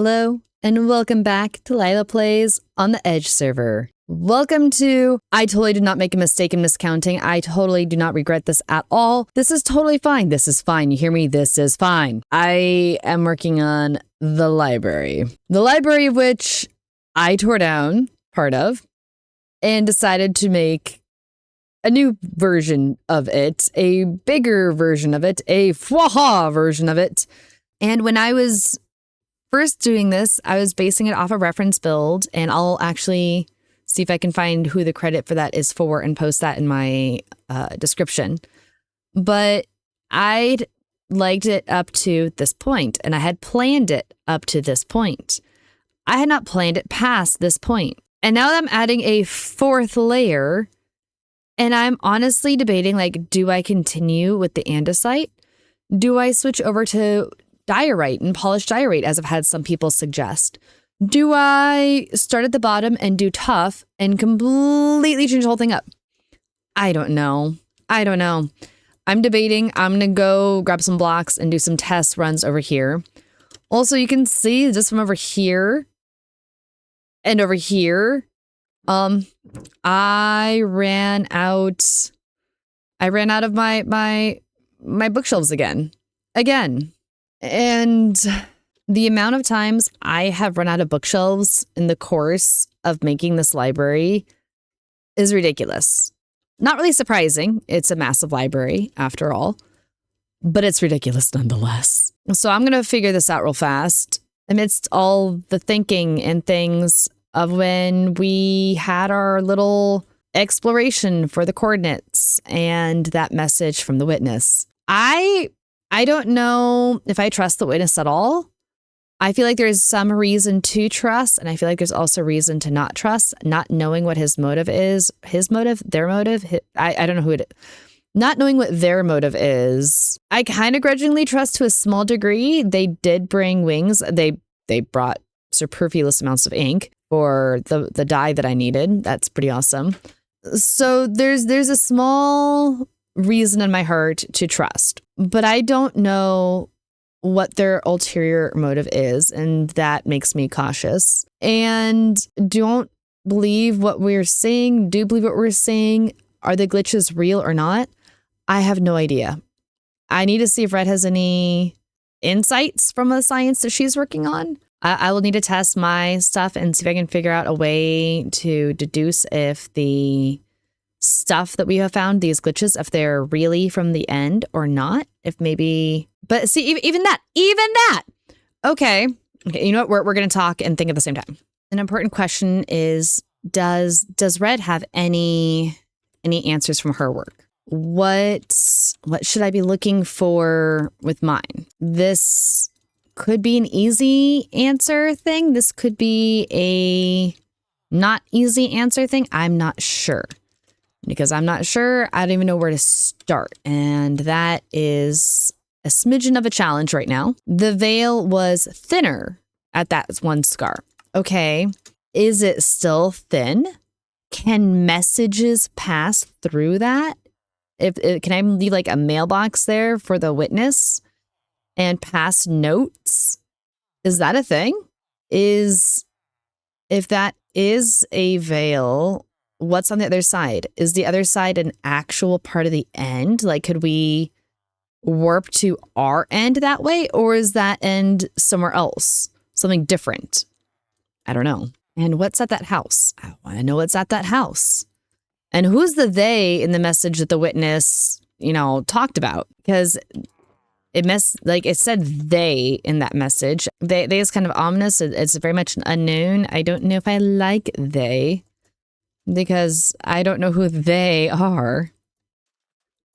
Hello, and welcome back to Lila Plays on the Edge server. Welcome to... I totally did not make a mistake in miscounting. I totally do not regret this at all. This is totally fine. This is fine. You hear me? This is fine. I am working on the library. The library of which I tore down part of and decided to make a new version of it, a bigger version of it, a fwaha version of it. And when I was first doing this, I was basing it off a reference build, and I'll actually see if I can find who the credit for that is for and post that in my description. But I'd liked it up to this point, and I had planned it up to this point. I had not planned it past this point. And now I'm adding a fourth layer, and I'm honestly debating, like, do I continue with the andesite? Do I switch over to diorite and polished diorite, as I've had some people suggest? Do I start at the bottom and do tough and completely change the whole thing up? I don't know. I'm debating. I'm going to go grab some blocks and do some test runs over here. Also, you can see just from over here and over here, I ran out of my bookshelves again. And the amount of times I have run out of bookshelves in the course of making this library is ridiculous. Not really surprising. It's a massive library after all, but it's ridiculous nonetheless. So I'm going to figure this out real fast amidst all the thinking and things of when we had our little exploration for the coordinates and that message from the witness. I don't know if I trust the witness at all. I feel like there's some reason to trust, and I feel like there's also reason to not trust, not knowing what his motive is. His motive, their motive, I don't know who it is. Not knowing what their motive is. I kind of grudgingly trust to a small degree. They did bring wings. They brought superfluous amounts of ink for the dye that I needed. That's pretty awesome. So there's a small reason in my heart to trust, but I don't know what their ulterior motive is, and that makes me cautious. And don't believe what we're seeing. Do believe what we're seeing. Are the glitches real or not? I have no idea. I need to see if Red has any insights from the science that she's working on. I will need to test my stuff and see if I can figure out a way to deduce if the stuff that we have found, these glitches, if they're really from the end or not. If maybe... But see, even that. Okay, you know what? We're going to talk and think at the same time. An important question is, does Red have any answers from her work? What should I be looking for with mine? This could be an easy answer thing. This could be a not easy answer thing. I'm not sure. Because I'm not sure, I don't even know where to start. And that is a smidgen of a challenge right now. The veil was thinner at that one scar. Okay, is it still thin? Can messages pass through that? Can I leave like a mailbox there for the witness and pass notes? Is that a thing? If that is a veil, what's on the other side? Is the other side an actual part of the end? Like, could we warp to our end that way? Or is that end somewhere else? Something different? I don't know. And what's at that house? I want to know what's at that house. And who's the they in the message that the witness, talked about? Because it said they in that message. They is kind of ominous. It's very much an unknown. I don't know if I like they, because I don't know who they are.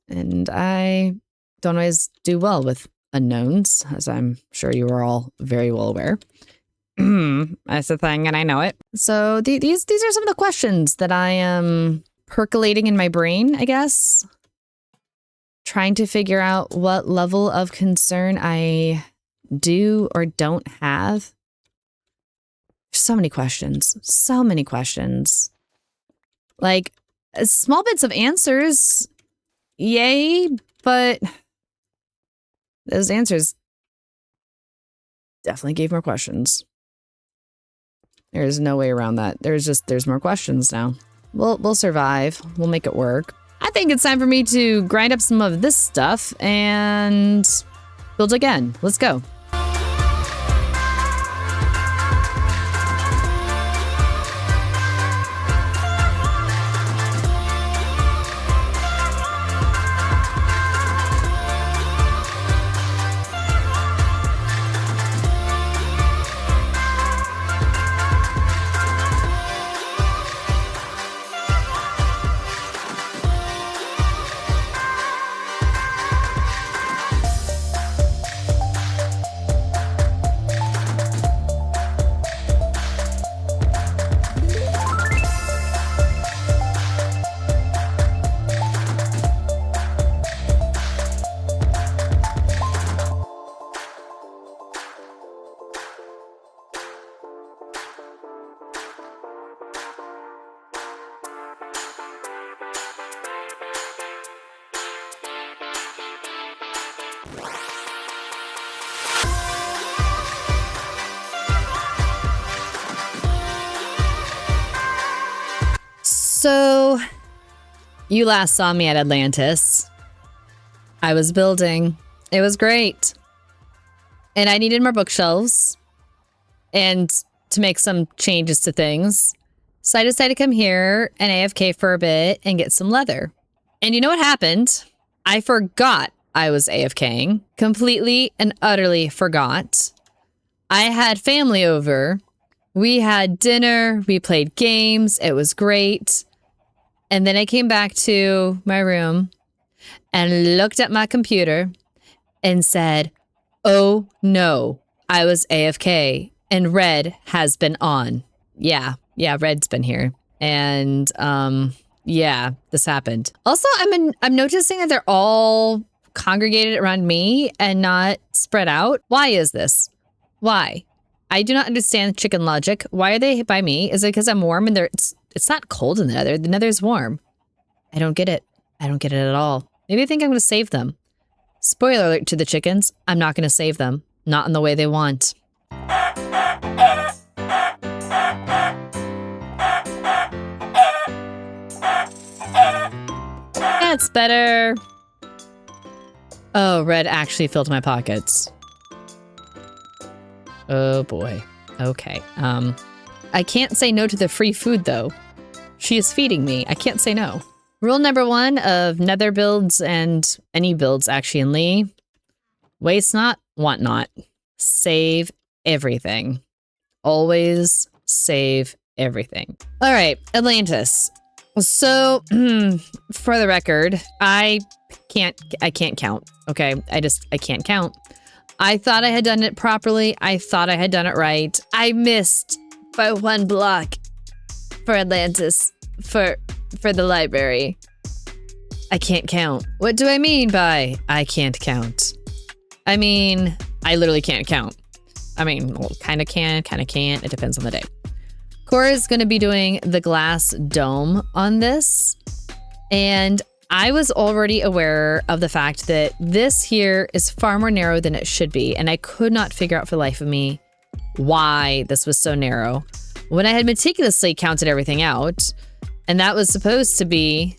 And I don't always do well with unknowns, as I'm sure you are all very well aware. That's the thing, and I know it. So these are some of the questions that I am percolating in my brain, I guess. Trying to figure out what level of concern I do or don't have. So many questions. Like, small bits of answers, yay, but those answers definitely gave more questions. There's no way around that. There's more questions now. We'll survive. We'll make it work. I think it's time for me to grind up some of this stuff and build again. Let's go. So, you last saw me at Atlantis. I was building. It was great. And I needed more bookshelves and to make some changes to things. So I decided to come here and AFK for a bit and get some leather. And you know what happened? I forgot I was AFKing. Completely and utterly forgot. I had family over. We had dinner. We played games. It was great. And then I came back to my room and looked at my computer and said, oh no, I was AFK and red has been on. Yeah, red's been here. And yeah, this happened. Also, I'm noticing that they're all congregated around me and not spread out. Why is this? Why? I do not understand chicken logic. Why are they by me? Is it because I'm warm and it's not cold in the nether? The nether's warm. I don't get it. I don't get it at all. Maybe I think I'm going to save them. Spoiler alert to the chickens. I'm not going to save them. Not in the way they want. That's better. Oh, red actually filled my pockets. Oh boy. Okay. I can't say no to the free food though. She is feeding me. I can't say no. Rule number 1 of nether builds and any builds actually in Lee. Waste not, want not. Save everything. Always save everything. All right, Atlantis. So, for the record, I can't count. Okay, I can't count. I thought I had done it properly. I thought I had done it right. I missed by 1 block for Atlantis, for the library. I can't count. What do I mean by I can't count? I mean, I literally can't count. I mean, well, kind of can, kind of can't. It depends on the day. Cora is going to be doing the glass dome on this. And I was already aware of the fact that this here is far more narrow than it should be. And I could not figure out for the life of me why this was so narrow when I had meticulously counted everything out. And that was supposed to be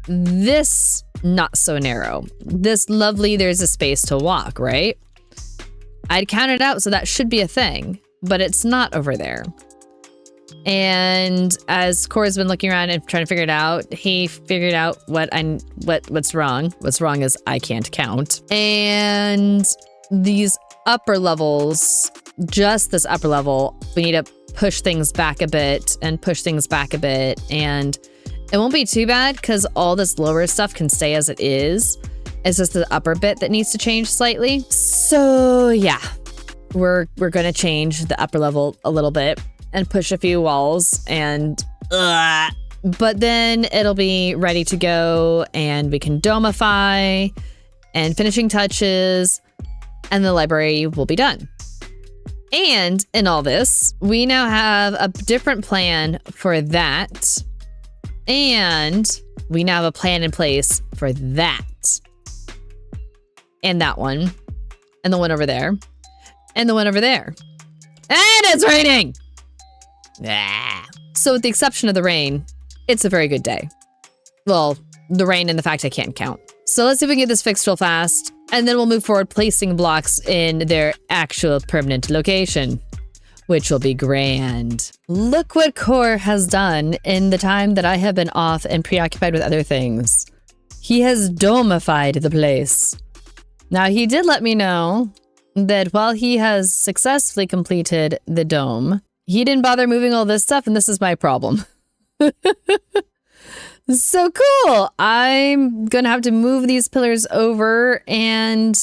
this not so narrow. This lovely, there's a space to walk, right? I'd counted out, so that should be a thing, but it's not over there. And as Cora's been looking around and trying to figure it out, he figured out what's wrong. What's wrong is I can't count. And these upper levels, just this upper level, we need to push things back a bit and push things back a bit. And it won't be too bad because all this lower stuff can stay as it is. It's just the upper bit that needs to change slightly. So yeah, we're gonna change the upper level a little bit and push a few walls and but then it'll be ready to go and we can domify and finishing touches and the library will be done. And in all this, we now have a different plan for that. And we now have a plan in place for that. And that one. And the one over there. And the one over there. And it's raining! Ah. So with the exception of the rain, it's a very good day. Well, the rain and the fact I can't count. So let's see if we can get this fixed real fast, and then we'll move forward placing blocks in their actual permanent location, which will be grand. Look what Core has done in the time that I have been off and preoccupied with other things. He has domified the place. Now, he did let me know that while he has successfully completed the dome, he didn't bother moving all this stuff, and this is my problem. So cool. I'm gonna have to move these pillars over, and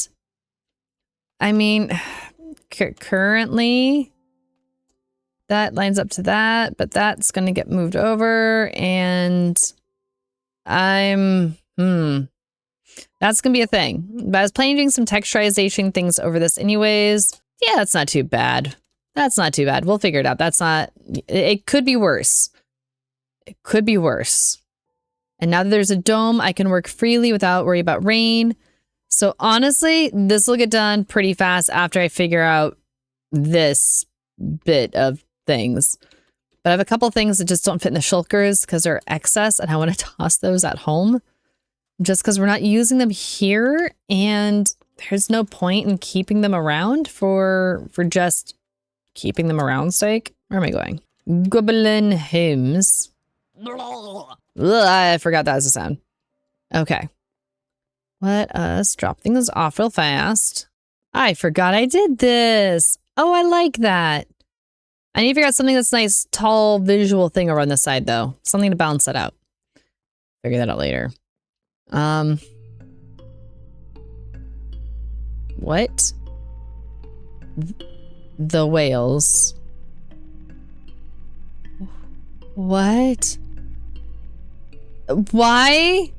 I mean, currently that lines up to that, but that's gonna get moved over, and that's gonna be a thing. But I was planning on doing some texturization things over this anyways. Yeah, that's not too bad. That's not too bad. We'll figure it out. It could be worse. It could be worse. And now that there's a dome, I can work freely without worry about rain. So honestly, this will get done pretty fast after I figure out this bit of things. But I have a couple things that just don't fit in the shulkers because they're excess, and I want to toss those at home just because we're not using them here, and there's no point in keeping them around for just keeping them around sake. Where am I going? Goblin hymns. Ugh, I forgot that was a sound. Okay. Let us drop things off real fast. I forgot I did this. Oh, I like that. I need to figure out something that's nice, tall, visual thing over on this side, though. Something to balance that out. Figure that out later. What? The whales. What? Why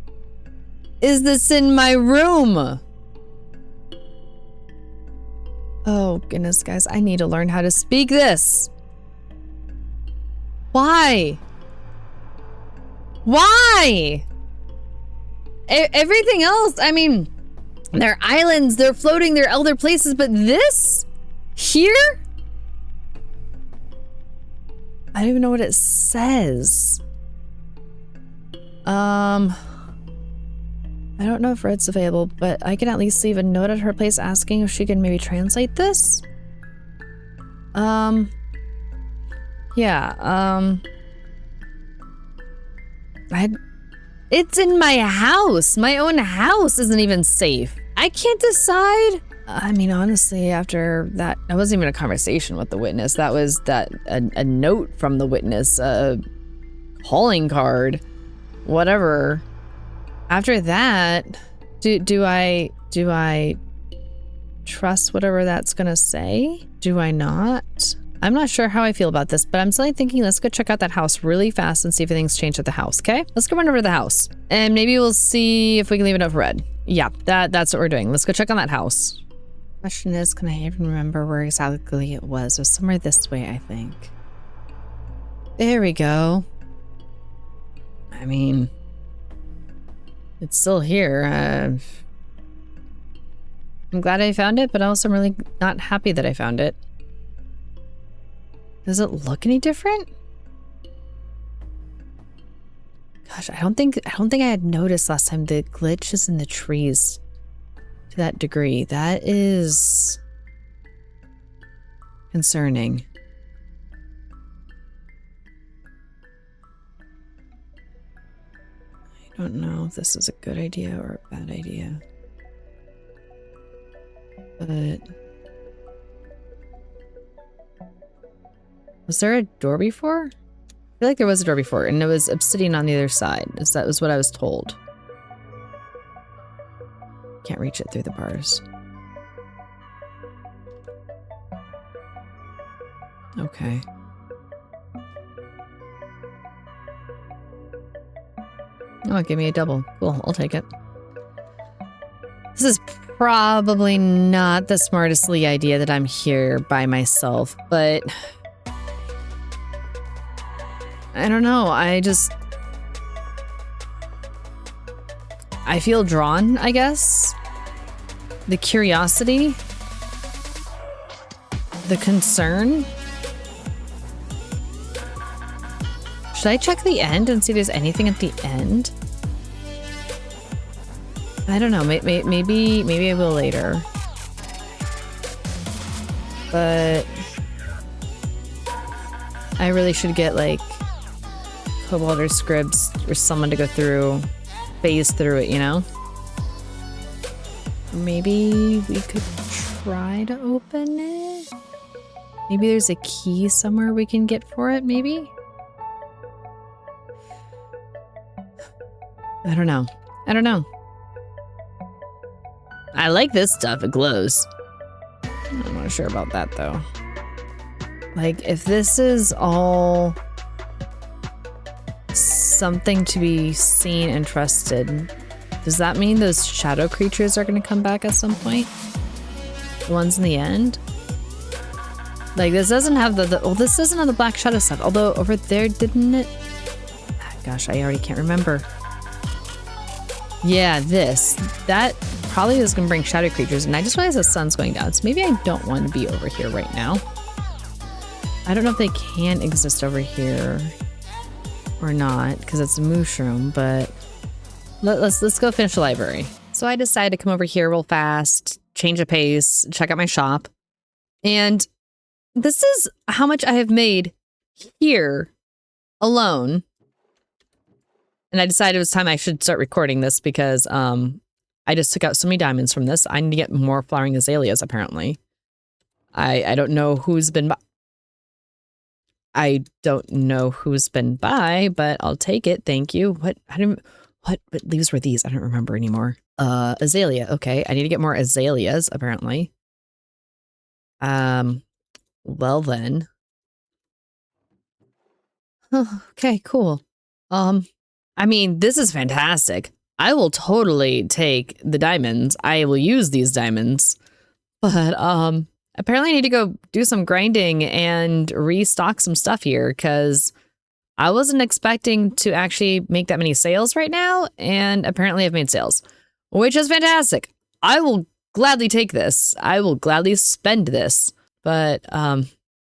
is this in my room? Oh, goodness, guys. I need to learn how to speak this. Why? Why? Everything else, I mean, they're islands, they're floating, they're elder places, but this? Here? I don't even know what it says. I don't know if Red's available, but I can at least leave a note at her place asking if she can maybe translate this. It's in my house. My own house isn't even safe. I can't decide. I mean, honestly, after that, that wasn't even a conversation with the witness. That was a note from the witness, a calling card, whatever. After that, do I trust whatever that's gonna say? Do I not? I'm not sure how I feel about this, but I'm suddenly thinking, let's go check out that house really fast and see if anything's changed at the house, okay? Let's go run over to the house, and maybe we'll see if we can leave it up for Red. Yeah, that's what we're doing. Let's go check on that house. Question is, can I even remember where exactly it was? It was somewhere this way, I think. There we go. I mean, it's still here. I'm glad I found it, but also I'm really not happy that I found it. Does it look any different? Gosh, I don't think I had noticed last time the glitches in the trees to that degree. That is concerning. I don't know if this is a good idea or a bad idea. But was there a door before? I feel like there was a door before, and it was obsidian on the other side. That was what I was told. Can't reach it through the bars. Okay. Oh, give me a double. Cool, I'll take it. This is probably not the smartest idea that I'm here by myself, but I don't know. I feel drawn, I guess. The curiosity. The concern. Should I check the end and see if there's anything at the end? I don't know. Maybe I will later. But I really should get like Cobalt or Scribs or someone to go through, phase through it, you know? Maybe we could try to open it. Maybe there's a key somewhere we can get for it, maybe? I don't know. I don't know. I like this stuff. It glows. I'm not sure about that, though. Like, if this is all something to be seen and trusted, does that mean those shadow creatures are going to come back at some point? The ones in the end? Like, this doesn't have well, this doesn't have the black shadow stuff. Although, over there, didn't it? Gosh, I already can't remember. Yeah, that probably is going to bring shadow creatures. And I just realized the sun's going down. So maybe I don't want to be over here right now. I don't know if they can exist over here or not, because it's a mushroom, but let's go finish the library. So I decided to come over here real fast, change of pace, check out my shop. And this is how much I have made here alone. And I decided it was time I should start recording this because I just took out so many diamonds from this. I need to get more flowering azaleas, apparently. I don't know who's been by. I don't know who's been by, but I'll take it. Thank you. What leaves were these? I don't remember anymore. Azalea. Okay. I need to get more azaleas, apparently. Well then. Oh, okay, cool. I mean, this is fantastic. I will totally take the diamonds. I will use these diamonds. But, apparently I need to go do some grinding and restock some stuff here because I wasn't expecting to actually make that many sales right now. And apparently I've made sales, which is fantastic. I will gladly take this. I will gladly spend this. But,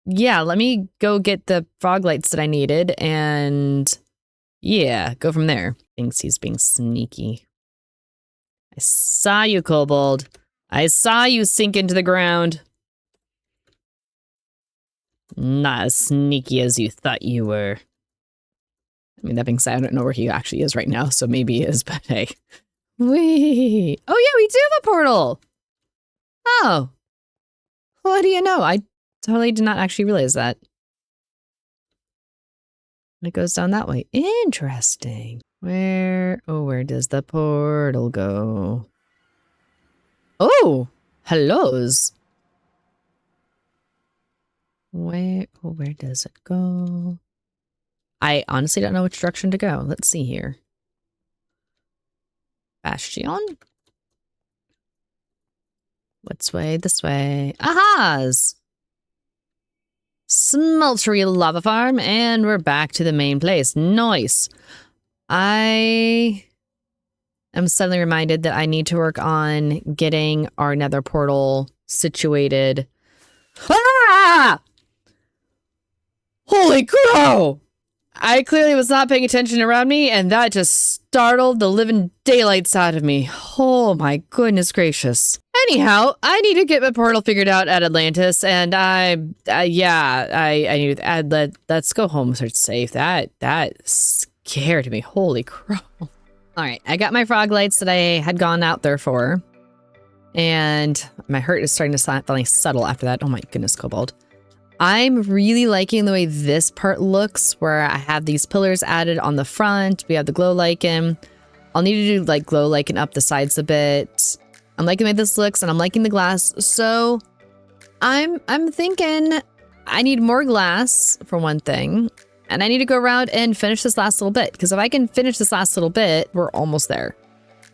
yeah, let me go get the frog lights that I needed and yeah, go from there. Thinks he's being sneaky. I saw you, Kobold. I saw you sink into the ground. Not as sneaky as you thought you were. I mean, that being said, I don't know where he actually is right now, so maybe he is, but hey. Whee! Oh yeah, we do have a portal! Oh. What do you know? I totally did not actually realize that. It goes down that way. Interesting. Where does the portal go? Oh! Hellos! Where does it go? I honestly don't know which direction to go. Let's see here. Bastion? Which way? This way. Ahas! Smeltery lava farm, and we're back to the main place. Nice. I am suddenly reminded that I need to work on getting our nether portal situated. Ah! Holy crow! I clearly was not paying attention around me, and that just startled the living daylights out of me. Oh my goodness gracious. Anyhow, I need to get my portal figured out at Atlantis, and I need to add let's go home search safe. That scared me. Holy crow. All right, I got my frog lights that I had gone out there for, and my hurt is starting to finally settle after that. Oh my goodness, Kobold. I'm really liking the way this part looks, where I have these pillars added on the front. We have the glow lichen. I'll need to do like glow lichen up the sides a bit. I'm liking the way this looks, and I'm liking the glass. So I'm thinking I need more glass for one thing, and I need to go around and finish this last little bit, because if I can finish this last little bit, we're almost there.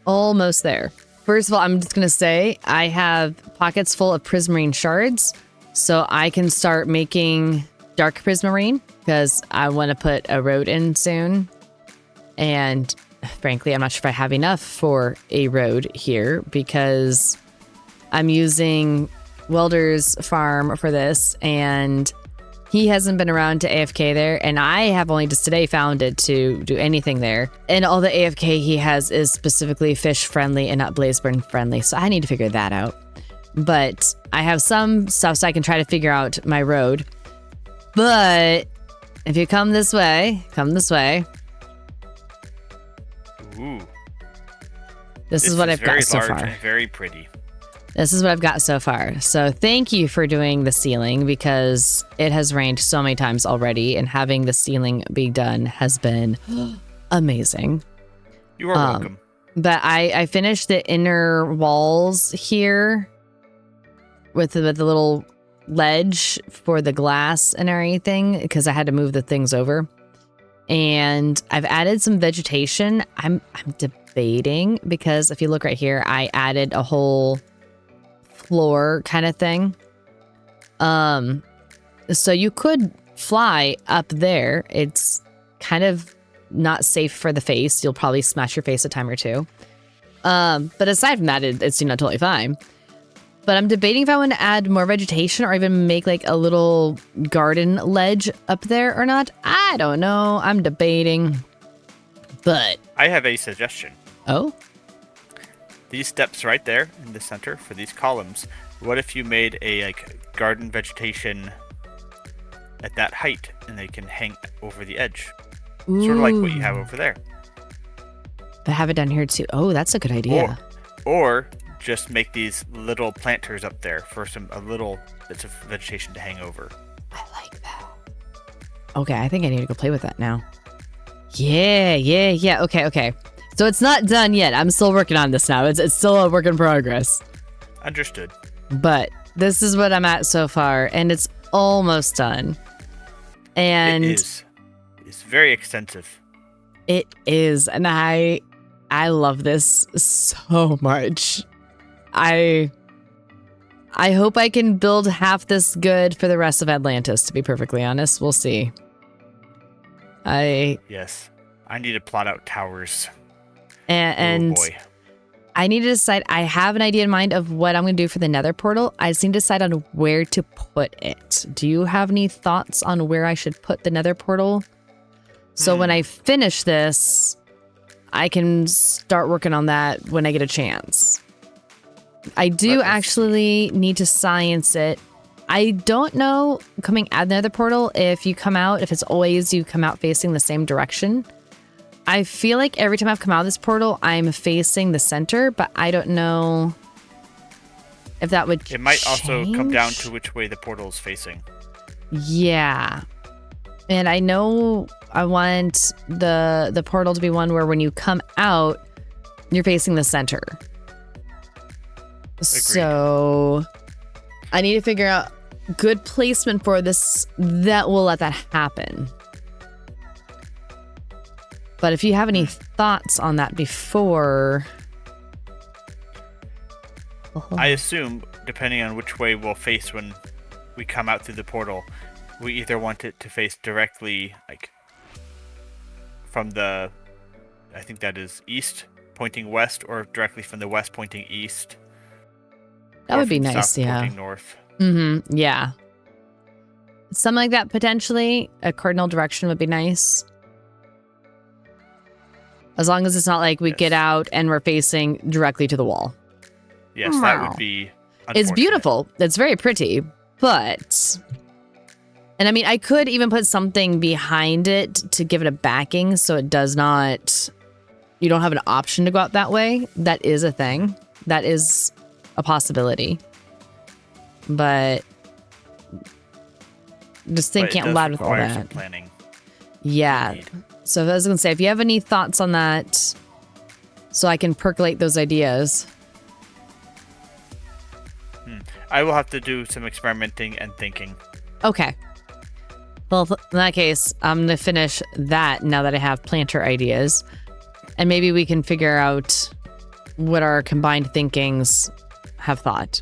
Almost there. First of all, I'm just gonna say I have pockets full of prismarine shards, so I can start making dark prismarine because I want to put a road in soon. And frankly, I'm not sure if I have enough for a road here because I'm using Welder's farm for this, and He hasn't been around to AFK there, and I have only just today found it to do anything there. And all the AFK he has is specifically fish friendly and not blazeburn friendly, so I need to figure that out. But I have some stuff so I can try to figure out my road. But if you come this way. Ooh. This is what I've got so far. And very pretty. This is what I've got so far. So thank you for doing the ceiling because it has rained so many times already and having the ceiling be done has been amazing. You are welcome. But I finished the inner walls here with the little ledge for the glass and everything because I had to move the things over. And I've added some vegetation. I'm debating because if you look right here, I added a whole floor kind of thing. So you could fly up there. It's kind of not safe for the face. You'll probably smash your face a time or two. But aside from that, it's totally fine. But I'm debating if I want to add more vegetation or even make like a little garden ledge up there or not. I don't know. I'm debating. But I have a suggestion. Oh? These steps right there in the center for these columns, what if you made a like garden vegetation at that height and they can hang over the edge? Ooh. Sort of like what you have over there. But have it down here too. Oh, that's a good idea. Or just make these little planters up there for a little bits of vegetation to hang over. I like that. Okay, I think I need to go play with that now. Yeah. Okay. So it's not done yet. I'm still working on this now. It's still a work in progress. Understood. But this is what I'm at so far, and it's almost done. And it is. It's very extensive. It is, and I love this so much. I hope I can build half this good for the rest of Atlantis, to be perfectly honest. We'll see. Yes. I need to plot out towers. And oh boy. I need to decide. I have an idea in mind of what I'm going to do for the nether portal. I just need to decide on where to put it. Do you have any thoughts on where I should put the nether portal? So when I finish this, I can start working on that when I get a chance. I do actually need to science it. I don't know coming out the nether portal if you come out, if it's always you come out facing the same direction. I feel like every time I've come out of this portal, I'm facing the center, but I don't know if that would It might change. also come down to which way the portal is facing. Yeah. And I know I want the portal to be one where when you come out, you're facing the center. Agreed. So I need to figure out good placement for this that will let that happen. But if you have any thoughts on that before... I assume, depending on which way we'll face when we come out through the portal, we either want it to face directly, like, from the, I think that is east, pointing west, or directly from the west, pointing east. That would be nice, yeah. Pointing north. Mm-hmm, yeah. Something like that, potentially. A cardinal direction would be nice. As long as it's not like we get out and we're facing directly to the wall. Yes, that would be unfortunate. It's beautiful. It's very pretty, but... And I mean, I could even put something behind it to give it a backing so it does not... You don't have an option to go out that way. That is a thing. That is a possibility. But... Just thinking out loud with all that. Some planning. Yeah. Indeed. So I was going to say, if you have any thoughts on that, so I can percolate those ideas. I will have to do some experimenting and thinking. Okay. Well, in that case, I'm going to finish that now that I have planter ideas. And maybe we can figure out what our combined thinkings have thought.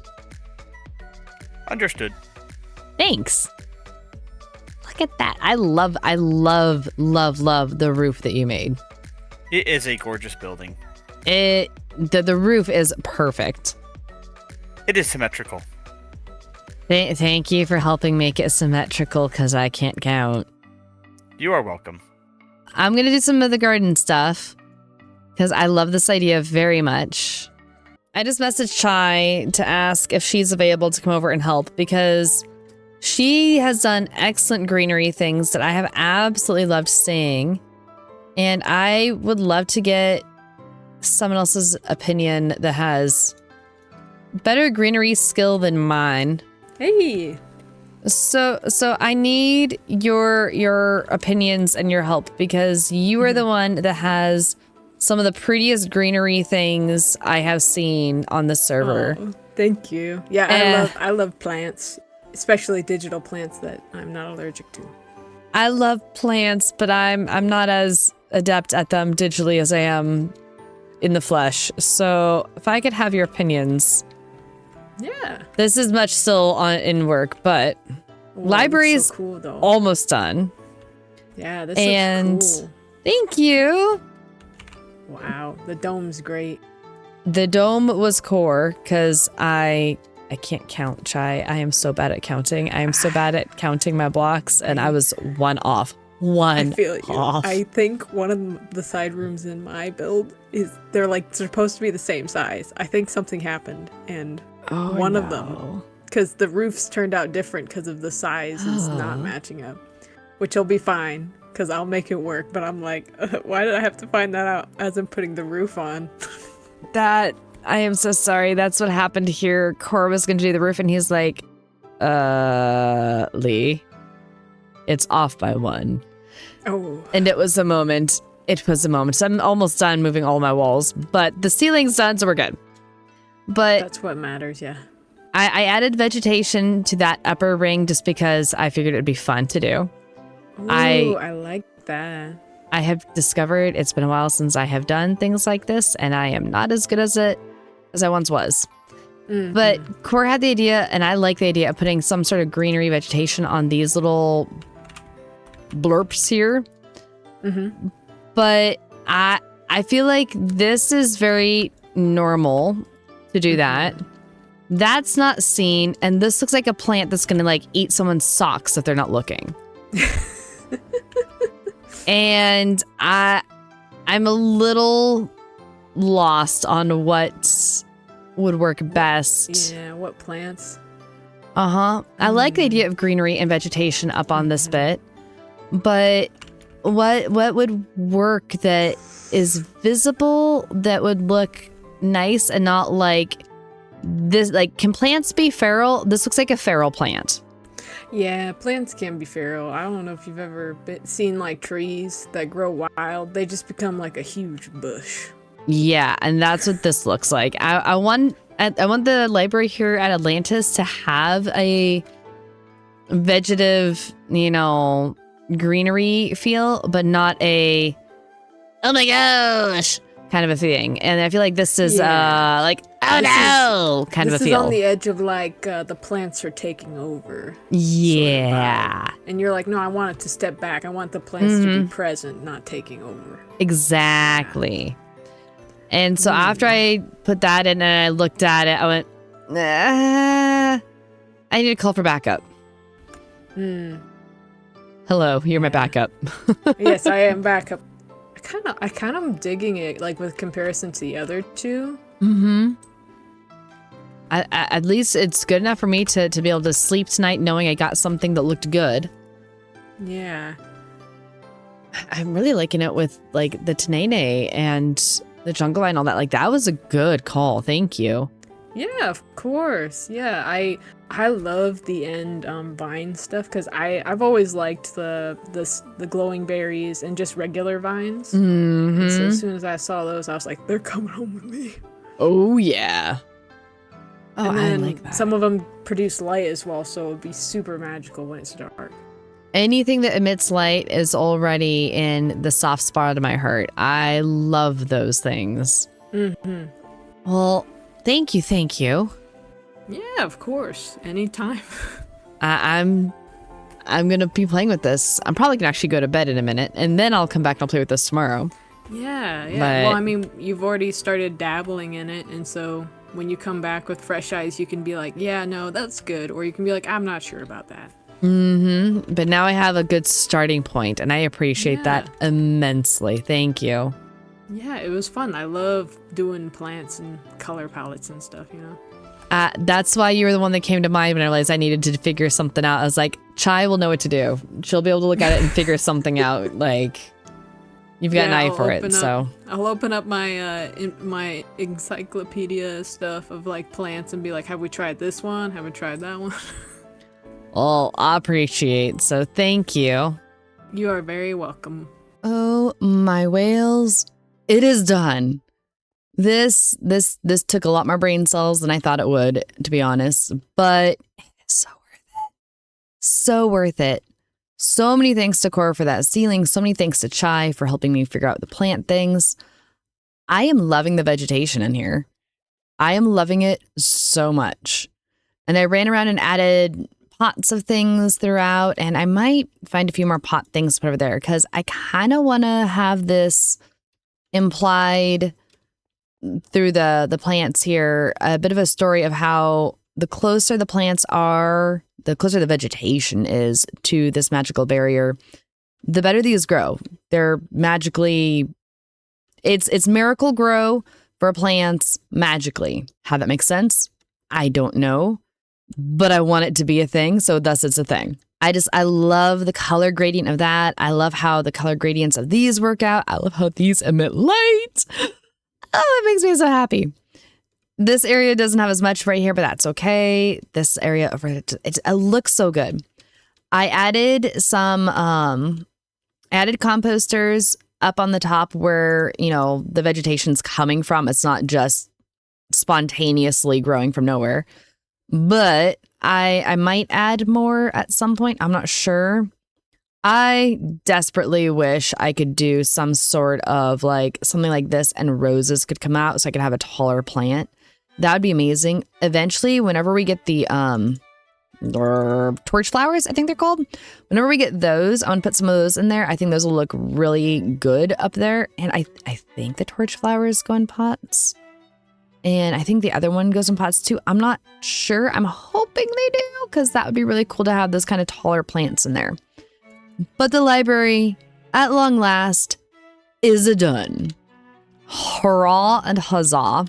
Understood. Thanks. Look at that. I love the roof that you made. It is a gorgeous building. The roof is perfect. It is symmetrical. Thank you for helping make it symmetrical because I can't count. You are welcome. I'm going to do some of the garden stuff because I love this idea very much. I just messaged Chai to ask if she's available to come over and help because she has done excellent greenery things that I have absolutely loved seeing. And I would love to get someone else's opinion that has better greenery skill than mine. Hey. So I need your opinions and your help because you are the one that has some of the prettiest greenery things I have seen on the server. Oh, thank you. Yeah, I love plants, especially digital plants that I'm not allergic to. I love plants, but I'm not as adept at them digitally as I am in the flesh. So if I could have your opinions. Yeah. This is much still in work, but library's so cool, though. almost done. Yeah, this looks cool. Thank you. Wow, the dome's great. The dome was core because I can't count, Chai. I am so bad at counting. I am so bad at counting my blocks, and I was one off. I feel you. I think one of the side rooms in my build they're supposed to be the same size. I think something happened, and one of them, because the roofs turned out different because of the size is not matching up, which will be fine because I'll make it work. But I'm like, why did I have to find that out as I'm putting the roof on? I am so sorry. That's what happened here. Cor was going to do the roof, and he's like, Lee, it's off by 1. Oh. And it was a moment. So I'm almost done moving all my walls, but the ceiling's done, so we're good. But that's what matters, yeah. I added vegetation to that upper ring just because I figured it would be fun to do. Ooh, I like that. I have discovered it's been a while since I have done things like this, and I am not as good as I once was. Mm-hmm. But Cor had the idea, and I like the idea of putting some sort of greenery vegetation on these little blurps here. Mm-hmm. But I feel like this is very normal to do that. That's not seen, and this looks like a plant that's gonna eat someone's socks if they're not looking. And I'm a little lost on what would work best. Yeah, what plants? I like the idea of greenery and vegetation up on this bit, but what would work that is visible that would look nice and not like this? Can plants be feral? This looks like a feral plant. Yeah, plants can be feral. I don't know if you've ever seen trees that grow wild. They just become a huge bush. Yeah, and that's what this looks like. I want the library here at Atlantis to have a vegetative, greenery feel, but not a oh my gosh kind of a thing. And I feel like this is kind of a feel. This is on the edge of the plants are taking over. Yeah. Sort of, and you're like, no, I want it to step back. I want the plants to be present, not taking over. Exactly. And so after I put that in and I looked at it, I went, I need to call for backup. Hello, you're my backup. Yes, I am backup. I kind of am digging it, with comparison to the other two. Mm-hmm. At least it's good enough for me to be able to sleep tonight knowing I got something that looked good. Yeah. I'm really liking it with the Tenene and the jungle vine and all that. That was a good call. Thank you. Yeah, of course. Yeah, I love the end vine stuff because I've always liked the glowing berries and just regular vines. Mm-hmm. And so as soon as I saw those, I was like, they're coming home with me. Oh yeah. Oh, and then I like that. Some of them produce light as well, so it would be super magical when it's dark. Anything that emits light is already in the soft spot of my heart. I love those things. Mm-hmm. Well, thank you. Yeah, of course. Anytime. I'm gonna be playing with this. I'm probably gonna actually go to bed in a minute, and then I'll come back and I'll play with this tomorrow. Yeah. Well, I mean, you've already started dabbling in it, and so when you come back with fresh eyes, you can be like, yeah, no, that's good. Or you can be like, I'm not sure about that. Mm-hmm. But now I have a good starting point, and I appreciate that immensely. Thank you. Yeah, it was fun. I love doing plants and color palettes and stuff, you know? That's why you were the one that came to mind when I realized I needed to figure something out. I was like, Chai will know what to do. She'll be able to look at it and figure something out. Like, you've got an eye for it, so. I'll open up my encyclopedia stuff of like plants and be like, have we tried this one? Have we tried that one? Well, I appreciate, so thank you. You are very welcome. Oh, my whales. It is done. This took a lot more brain cells than I thought it would, to be honest, but it's so worth it. So worth it. So many thanks to Cora for that ceiling. So many thanks to Chai for helping me figure out the plant things. I am loving the vegetation in here. I am loving it so much. And I ran around and added pots of things throughout, and I might find a few more pot things to put over there because I kind of want to have this implied through the plants here, a bit of a story of how the closer the plants are, the closer the vegetation is to this magical barrier, the better these grow. They're magically, it's miracle grow for plants magically. How that makes sense? I don't know, but I want it to be a thing, so thus it's a thing. I love the color gradient of that. I love how the color gradients of these work out. I love how these emit light. Oh, it makes me so happy. This area doesn't have as much right here, but that's okay. This area over it looks so good. I added some added composters up on the top where, you know, the vegetation's coming from. It's not just spontaneously growing from nowhere. But I might add more at some point. I'm not sure. I desperately wish I could do some sort of like something like this and roses could come out so I could have a taller plant. That would be amazing. Eventually, whenever we get the torch flowers, I think they're called. Whenever we get those, I want to put some of those in there. I think those will look really good up there. And I think the torch flowers go in pots. And I think the other one goes in pots too. I'm not sure. I'm hoping they do because that would be really cool to have those kind of taller plants in there. But the library, at long last, is done. Hurrah and huzzah.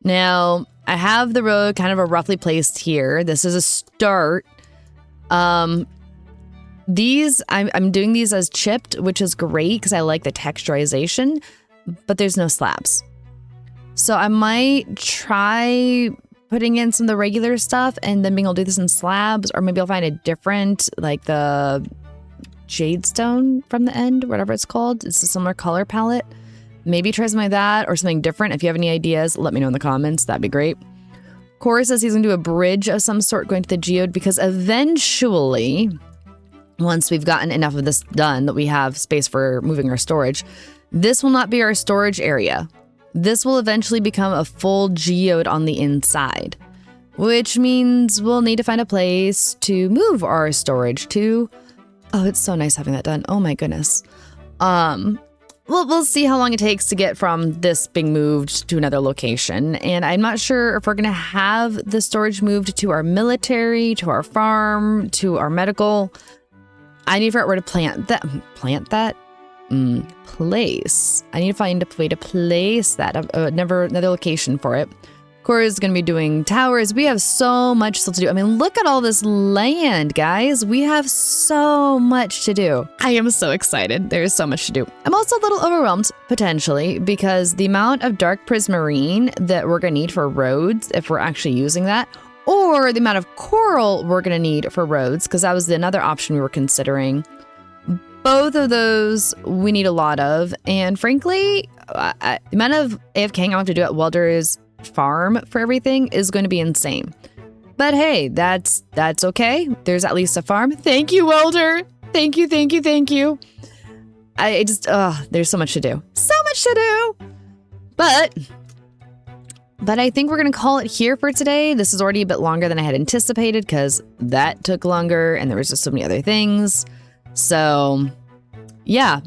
Now, I have the road kind of roughly placed here. This is a start. These, I'm doing these as chipped, which is great because I like the texturization, but there's no slabs. So I might try putting in some of the regular stuff and then being able to do this in slabs, or maybe I'll find a different, like the jade stone from the end, whatever it's called. It's a similar color palette. Maybe try something like that or something different. If you have any ideas, let me know in the comments. That'd be great. Cora says he's going to do a bridge of some sort going to the geode because eventually, once we've gotten enough of this done that we have space for moving our storage, this will not be our storage area. This will eventually become a full geode on the inside, which means we'll need to find a place to move our storage to. Oh, it's so nice having that done. Oh my goodness. We'll see how long it takes to get from this being moved to another location. And I'm not sure if we're going to have the storage moved to our military, to our farm, to our medical. I need to figure out where to plant that. Place. I need to find a way to place that. Another location for it. Cora's going to be doing towers. We have so much still to do. I mean, look at all this land, guys. We have so much to do. I am so excited. There's so much to do. I'm also a little overwhelmed, potentially, because the amount of dark prismarine that we're going to need for roads, if we're actually using that, or the amount of coral we're going to need for roads, because that was another option we were considering. Both of those we need a lot of. And frankly, the amount of AFKing I have to do at Welder's farm for everything is going to be insane. But hey, that's okay. There's at least a farm. Thank you, Welder. Thank you. I just, there's so much to do. So much to do. But I think we're going to call it here for today. This is already a bit longer than I had anticipated because that took longer and there was just so many other things. So, yeah.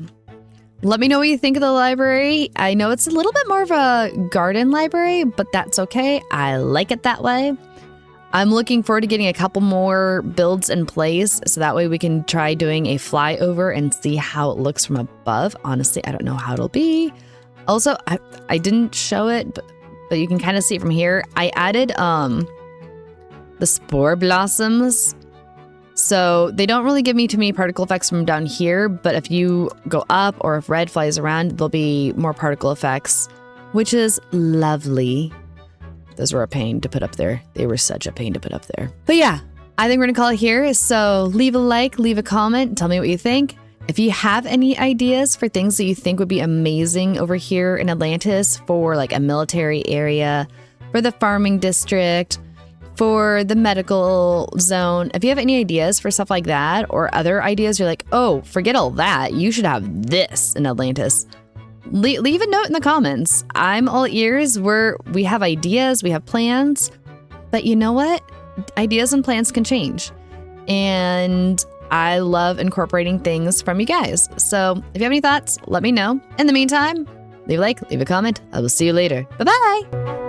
Let me know what you think of the library. I know it's a little bit more of a garden library, but that's okay. I like it that way. I'm looking forward to getting a couple more builds in place so that way we can try doing a flyover and see how it looks from above. Honestly, I don't know how it'll be. Also, I didn't show it, but you can kind of see it from here. I added the spore blossoms. So they don't really give me too many particle effects from down here, but if you go up or if red flies around, there'll be more particle effects, which is lovely. Those were a pain to put up there. They were such a pain to put up there. But yeah, I think we're gonna call it here. So leave a like, leave a comment, tell me what you think. If you have any ideas for things that you think would be amazing over here in Atlantis for like a military area, for the farming district, for the medical zone, if you have any ideas for stuff like that or other ideas, you're like, oh, forget all that. You should have this in Atlantis. Leave a note in the comments. I'm all ears. We have ideas, we have plans, but you know what? Ideas and plans can change. And I love incorporating things from you guys. So if you have any thoughts, let me know. In the meantime, leave a like, leave a comment. I will see you later. Bye-bye.